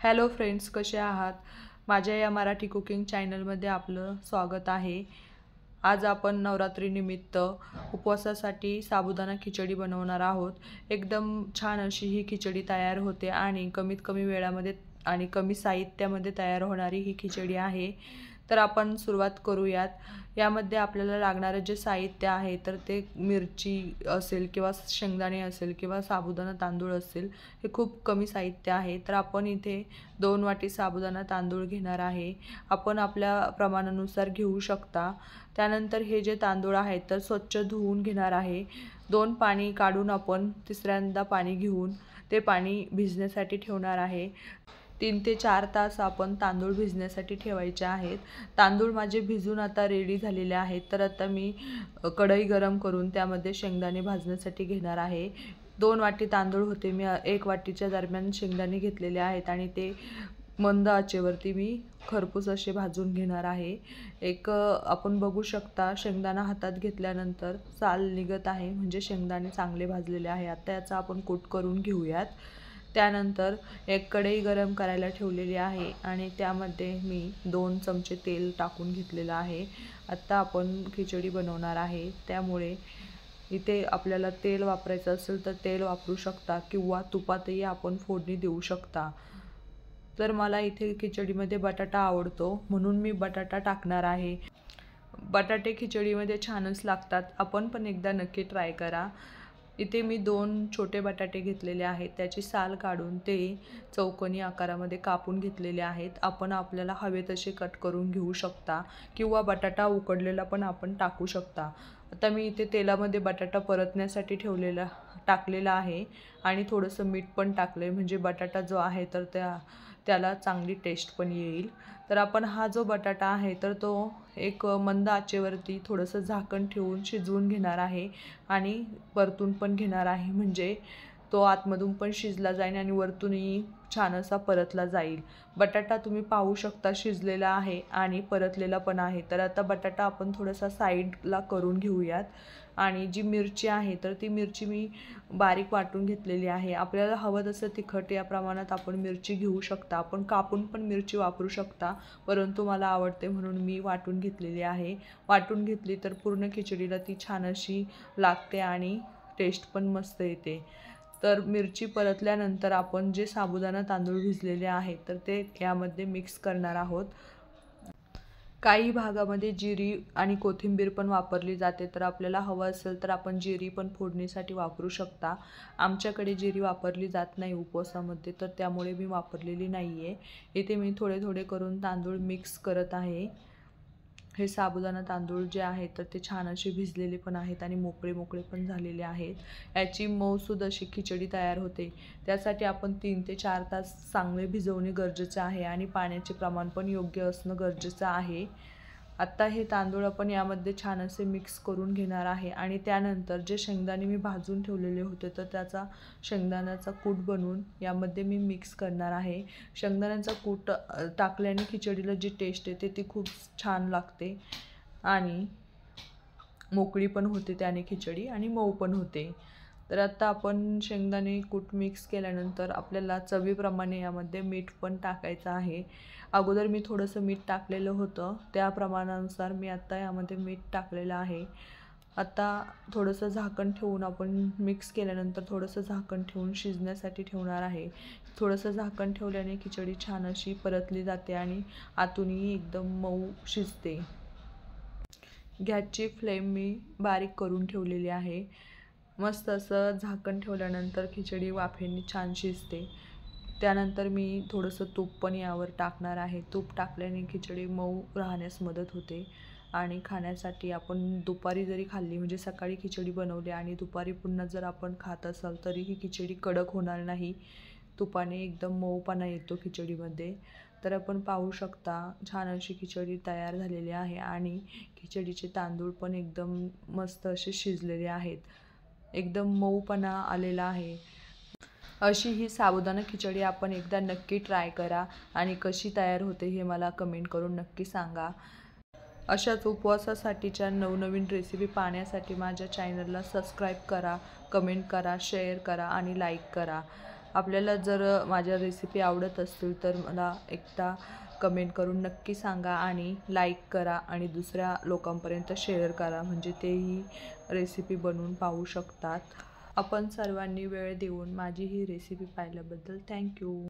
Hello friends, कसे आहात? माझ्या या मराठी कुकिंग चॅनलमध्ये आपलं स्वागत आहे. आज आपण नवरात्रीनिमित्त उपवासासाठी साबुदाणा खिचडी बनवणार आहोत. एकदम छान अशी ही खिचडी तयार होते आणि कमीत कमी वेळामध्ये आणि कमी साहित्यामध्ये तयार होणारी ही खिचडी आहे. तर आपण सुरुवात करूयात. यामध्ये आपल्याला लागणारे जे साहित्य आहे तर ते मिरची असेल किंवा शेंगदाणे असेल किंवा साबुदाणा तांदूळ असेल, हे खूप कमी साहित्य आहे. तर आपण इथे 2 वाटी साबुदाणा तांदूळ घेणार आहे. आपण आपल्या प्रमाणानुसार घेऊ शकता. त्यानंतर हे जे तांदूळ आहेत तर स्वच्छ धुवून घेणार आहे. 2 पाणी काढून आपण तिसऱ्यांदा पाणी घेऊन ते पाणी भिजण्यासाठी ठेवणार आहे. 3 ते 4 तास आपण तांदूळ भिजण्यासाठी ठेवायचे आहेत. तांदूळ माझे भिजून आता रेडी झालेले आहेत. तर आता मी कढई गरम करून त्यामध्ये शेंगदाणे भाजण्यासाठी घेणार आहे. 2 वाटी तांदूळ होते, मी 1 वाटीच्या दरम्यान शेंगदाणे घेतलेले आहेत आणि ते मंद आचेवरती मी खरपूस असे भाजून घेणार आहे. आपण बघू शकता शेंगदाणा हातात घेतल्यानंतर साल निघत आहे, म्हणजे शेंगदाणे चांगले भाजलेले आहे. आता याचा आपण कूट करून घेऊयात. त्यानंतर एक कढई गरम करायला ठेवलेली आहे आणि त्यामध्ये मी 2 चमचे तेल टाकून घेतलेलं आहे. आत्ता आपण खिचडी बनवणार आहे, त्यामुळे इथे आपल्याला तेल वापरायचं असेल तर तेल वापरू शकता किंवा तुपातही आपण फोडणी देऊ शकता. तर मला इथे खिचडीमध्ये बटाटा आवडतो म्हणून मी बटाटा टाकणार आहे. बटाटे खिचडीमध्ये छानच लागतात. आपण पण एकदा नक्की ट्राय करा. इथे मी 2 छोटे बटाटे घेतलेले आहेत. त्याची साल काढून ते चौकोनी आकारामध्ये कापून घेतलेले आहेत. आपण आपल्याला हवे तसे कट करून घेऊ शकता किंवा बटाटा उकडलेला पण आपण टाकू शकता. आता मी इथे तेलामध्ये बटाटा परतण्यासाठी टाकलेला आहे आणि थोडंसं मीठ पण टाकलं आहे, म्हणजे बटाटा जो आहे तर त्याला चांगली टेस्ट पण येईल. तर आपण हा जो बटाटा आहे तर तो एक मंद आचेवरती थोडंसं झाकण ठेवून शिजवून घेणार आहे आणि परतून पण घेणार आहे, म्हणजे तो आतमधून पण शिजला जाईल आणि वरतूनही छान असा परतला जाईल. बटाटा तुम्ही पाहू शकता शिजलेला आहे आणि परतलेला पण आहे. तर आता बटाटा आपण थोडासा साईडला करून घेऊयात आणि जी मिरची आहे तर ती मिरची मी बारीक वाटून घेतलेली आहे. आपल्याला हवं तसं तिखट या प्रमाणात आपण मिरची घेऊ शकता. आपण कापून पण मिरची वापरू शकता, परंतु मला आवडते म्हणून मी वाटून घेतलेली आहे. वाटून घेतली तर पूर्ण खिचडीला ती छान अशी लागते आणि टेस्ट पण मस्त येते. तर मिरची परतल्यानंतर आपण जे साबुदाणा तांदूळ भिजलेले आहेत तर ते यामध्ये मिक्स करणार आहोत. काही भागामध्ये जिरी आणि कोथिंबीर पण वापरली जाते, तर आपल्याला हवं असेल तर आपण जिरी पण फोडणीसाठी वापरू शकता. आमच्याकडे जिरी वापरली जात नाही उपवासामध्ये, तर त्यामुळे मी वापरलेली नाही आहे. इथे मी थोडे थोडे करून तांदूळ मिक्स करत आहे. हे साबुदाणा तांदूळ जे आहेत तर ते छान असे भिजलेले पण आहेत आणि मोकळे मोकळे पण झालेले आहेत. याची मऊसूद अशी खिचडी तयार होते. त्यासाठी आपण 3 ते 4 तास चांगले भिजवणे गरजेचे आहे आणि पाण्याचे प्रमाण पण योग्य असणं गरजेचं आहे. आत्ता हे तांदूळ आपण यामध्ये छान असे मिक्स करून घेणार आहे आणि त्यानंतर जे शेंगदाणे मी भाजून ठेवलेले होते तर त्याचा शेंगदाण्याचा कूट बनवून यामध्ये मी मिक्स करणार आहे. शेंगदाण्याचा कूट टाकल्याने खिचडीला जी टेस्ट येते ती खूप छान लागते आणि मोकळी पण होते त्याने खिचडी आणि मऊ पण होते. तर आता आपण शेंगदाणे कूट मिक्स केल्यानंतर आपल्याला चवीप्रमाणे यामध्ये मीठ पण टाकायचं आहे. अगोदर मी थोडंसं मीठ टाकलेलं होतं, त्या प्रमाणानुसार मी आत्ता यामध्ये मीठ टाकलेलं आहे. आता थोडंसं झाकण ठेवून आपण मिक्स केल्यानंतर थोडंसं झाकण ठेवून शिजण्यासाठी ठेवणार आहे. थोडंसं झाकण ठेवल्याने खिचडी छान अशी परतली जाते आणि आतूनही एकदम मऊ शिजते. गॅसची फ्लेम मी बारीक करून ठेवलेली आहे. मस्त असं झाकण ठेवल्यानंतर खिचडी वाफेने छान शिजते. त्यानंतर मी थोडंसं तूप पण यावर टाकणार आहे. तूप टाकल्याने खिचडी मऊ राहण्यास मदत होते आणि खाण्यासाठी आपण दुपारी जरी खाल्ली, म्हणजे सकाळी खिचडी बनवली आणि दुपारी पुन्हा जर आपण खात असाल तरी ही खिचडी कडक होणार नाही. तुपाने एकदम मऊपणा येतो खिचडीमध्ये. तर आपण पाहू शकता छान अशी खिचडी तयार झालेली आहे आणि खिचडीचे तांदूळ पण एकदम मस्त असे शिजलेले आहेत. एकदम मऊपणा आलेला आहे. अशी ही साबुदाणा खिचडी आपण एकदा नक्की ट्राय करा आणि कशी तयार होते हे मला कमेंट करून नक्की सांगा. अशाच उपवासासाठीच्या नवनवीन रेसिपी पाहण्यासाठी माझ्या चॅनलला सबस्क्राईब करा, कमेंट करा, शेअर करा आणि लाईक करा. आपल्याला जर माझ्या रेसिपी आवडत असतील तर मला एकदा कमेंट करून नक्की सांगा आणि लाईक करा आणि दुसऱ्या लोकांपर्यंत शेअर करा, म्हणजे तेही रेसिपी बनवून पाहू शकतात. आपण सर्वांनी वेळ देऊन माझी ही रेसिपी पाहिल्याबद्दल थँक्यू.